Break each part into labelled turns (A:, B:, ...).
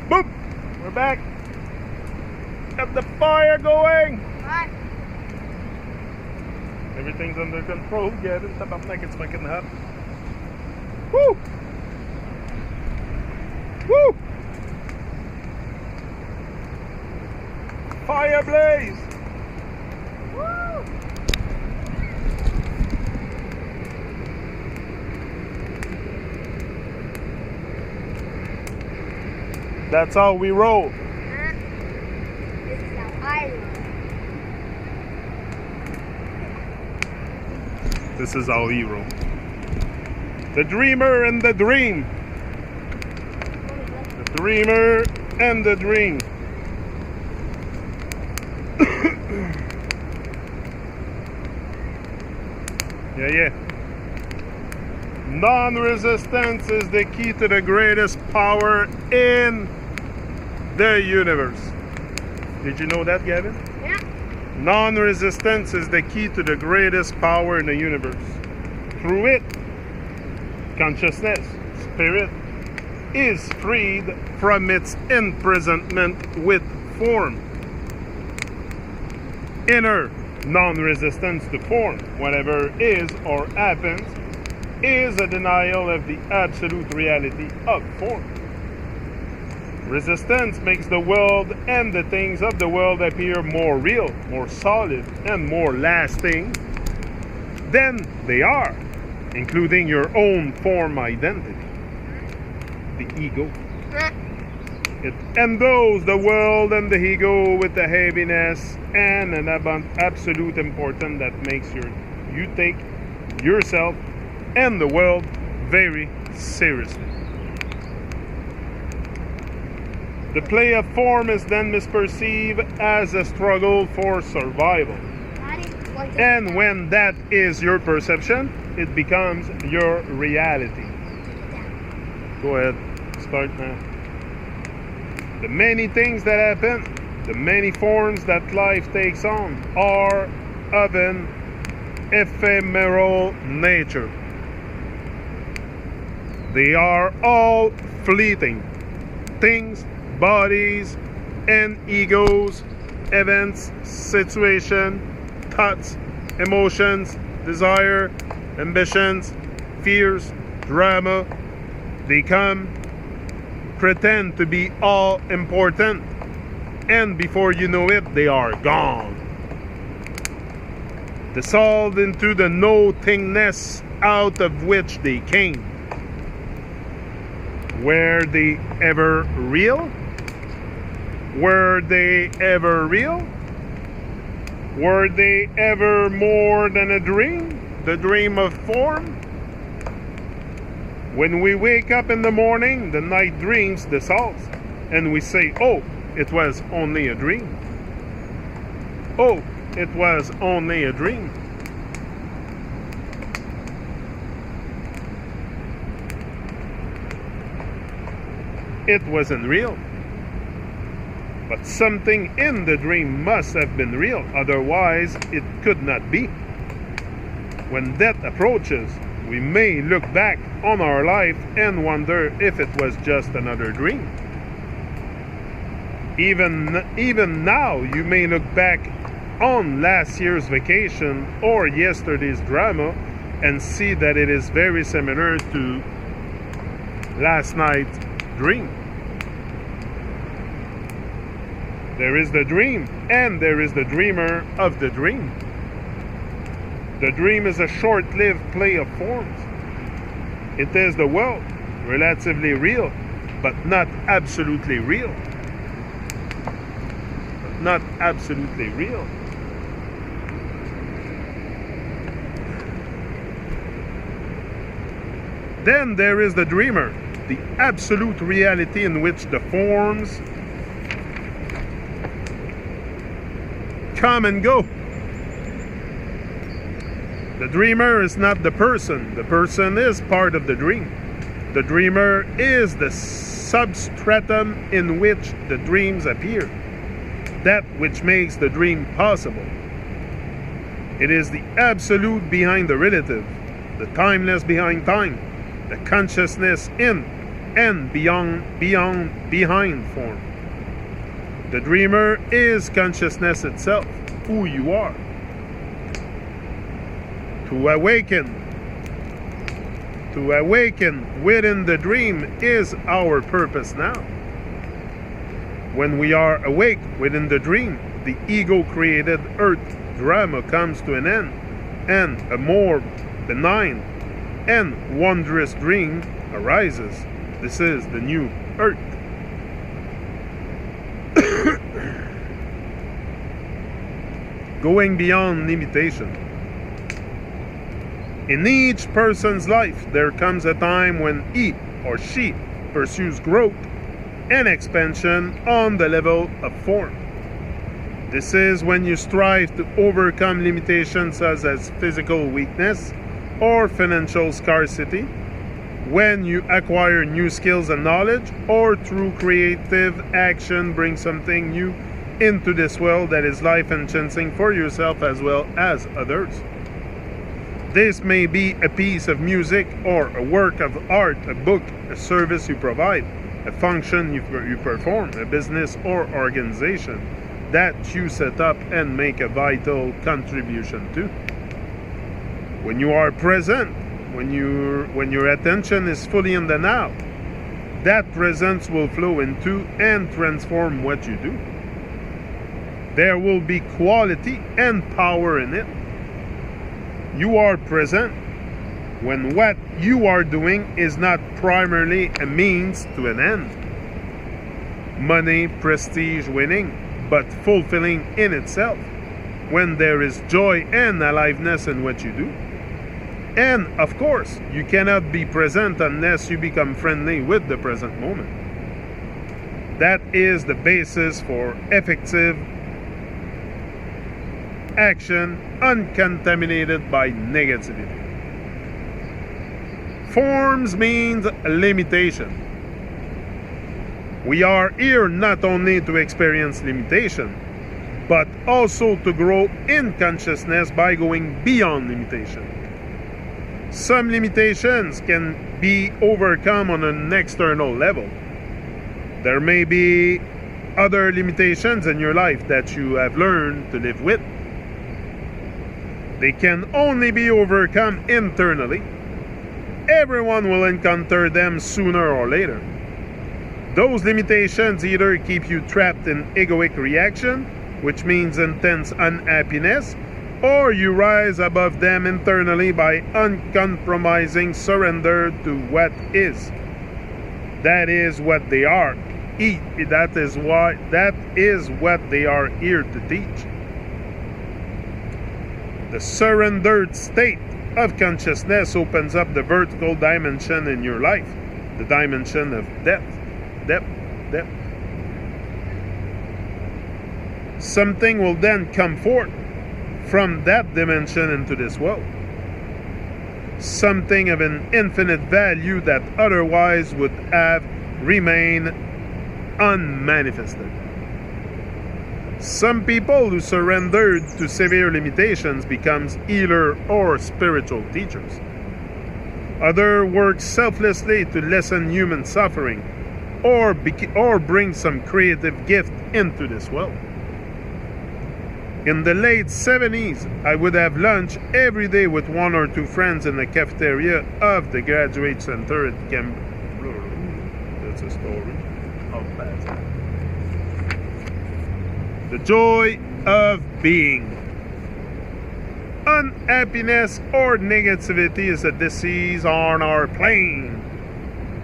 A: Boom! We're back. Got the fire going.
B: What?
A: Everything's under control. Gavin, tabarnak, it's fucking hot. Woo! Woo! Fire blaze!
B: Woo!
A: That's how we roll.
B: This is how I roll.
A: This is how we roll. The dreamer and the dream. The dreamer and the dream. Yeah. Non-resistance is the key to the greatest power in the universe. Did you know that, Gavin?
B: Yeah.
A: Non-resistance is the key to the greatest power in the universe. Through it, consciousness, spirit, is freed from its imprisonment with form. Inner non-resistance to form, whatever is or happens, is a denial of the absolute reality of form. Resistance makes the world and the things of the world appear more real, more solid, and more lasting than they are, including your own form identity, the ego. It endows the world and the ego with a heaviness and an absolute importance that makes you take yourself and the world very seriously. The play of form is then misperceived as a struggle for survival. And when that is your perception, it becomes your reality. Go ahead, start now. The many things that happen, the many forms that life takes on, are of an ephemeral nature. They are all fleeting. Things, bodies, and egos, events, situation, thoughts, emotions, desire, ambitions, fears, drama. They come, pretend to be all important, and before you know it, they are gone. Dissolved into the nothingness out of which they came. Were they ever real? Were they ever real? Were they ever more than a dream? The dream of form? When we wake up in the morning, the night dreams dissolves, and we say, oh, it was only a dream. Oh, it was only a dream. It wasn't real. But something in the dream must have been real, otherwise it could not be. When death approaches, we may look back on our life and wonder if it was just another dream. Even now, you may look back on last year's vacation or yesterday's drama and see that it is very similar to last night's dream. There is the dream, and there is the dreamer of the dream. The dream is a short-lived play of forms. It is the world, relatively real, but not absolutely real. But not absolutely real. Then there is the dreamer, the absolute reality in which the forms come and go. The dreamer is not the person. The person is part of the dream. The dreamer is the substratum in which the dreams appear. That which makes the dream possible. It is the absolute behind the relative, the timeless behind time, the consciousness in and behind form. The dreamer is consciousness itself, who you are. To awaken within the dream is our purpose now. When we are awake within the dream, the ego-created earth drama comes to an end, and a more benign and wondrous dream arises. This is the new earth. Going beyond limitation. In each person's life, there comes a time when he or she pursues growth and expansion on the level of form. This is when you strive to overcome limitations such as physical weakness or financial scarcity, when you acquire new skills and knowledge, or through creative action bring something new into this world that is life-enhancing for yourself as well as others. This may be a piece of music or a work of art, a book, a service you provide, a function you perform, a business or organization that you set up and make a vital contribution to. When you are present, when your attention is fully in the now, that presence will flow into and transform what you do. There will be quality and power in it. You are present when what you are doing is not primarily a means to an end. Money, prestige, winning, but fulfilling in itself. When there is joy and aliveness in what you do. And, of course, you cannot be present unless you become friendly with the present moment. That is the basis for effective action uncontaminated by negativity. Forms means limitation. We are here not only to experience limitation, but also to grow in consciousness by going beyond limitation. Some limitations can be overcome on an external level. There may be other limitations in your life that you have learned to live with. They can only be overcome internally. Everyone will encounter them sooner or later. Those limitations either keep you trapped in egoic reaction, which means intense unhappiness, or you rise above them internally by uncompromising surrender to what is. That is what they are. That is what they are here to teach. The surrendered state of consciousness opens up the vertical dimension in your life, the dimension of depth. Something will then come forth from that dimension into this world. Something of an infinite value that otherwise would have remained unmanifested. Some people who surrendered to severe limitations becomes healer or spiritual teachers. Others work selflessly to lessen human suffering or bring some creative gift into this world. In the late 70s, I would have lunch every day with one or two friends in the cafeteria of the graduate center at Cambridge. That's a story of that. The joy of being. Unhappiness or negativity is a disease on our plane.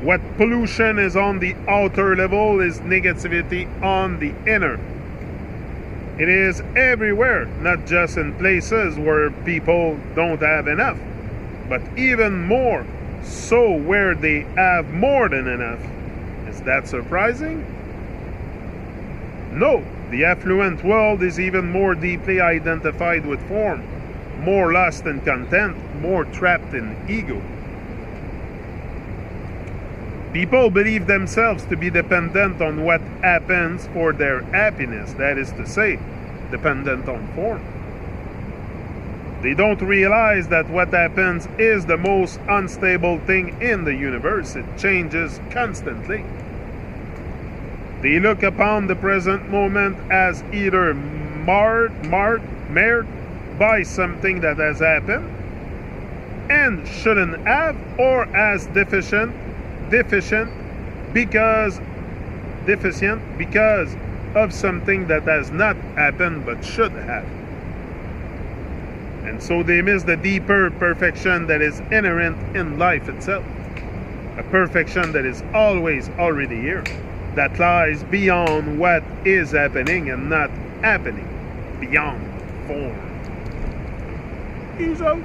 A: What pollution is on the outer level is negativity on the inner. It is everywhere, not just in places where people don't have enough, but even more so where they have more than enough. Is that surprising? No, the affluent world is even more deeply identified with form, more lost in content, more trapped in ego. People believe themselves to be dependent on what happens for their happiness, that is to say, dependent on form. They don't realize that what happens is the most unstable thing in the universe. It changes constantly. They look upon the present moment as either marred by something that has happened and shouldn't have, or as deficient because of something that has not happened but should have. And so they miss the deeper perfection that is inherent in life itself. A perfection that is always already here, that lies beyond what is happening and not happening, beyond form. Peace out.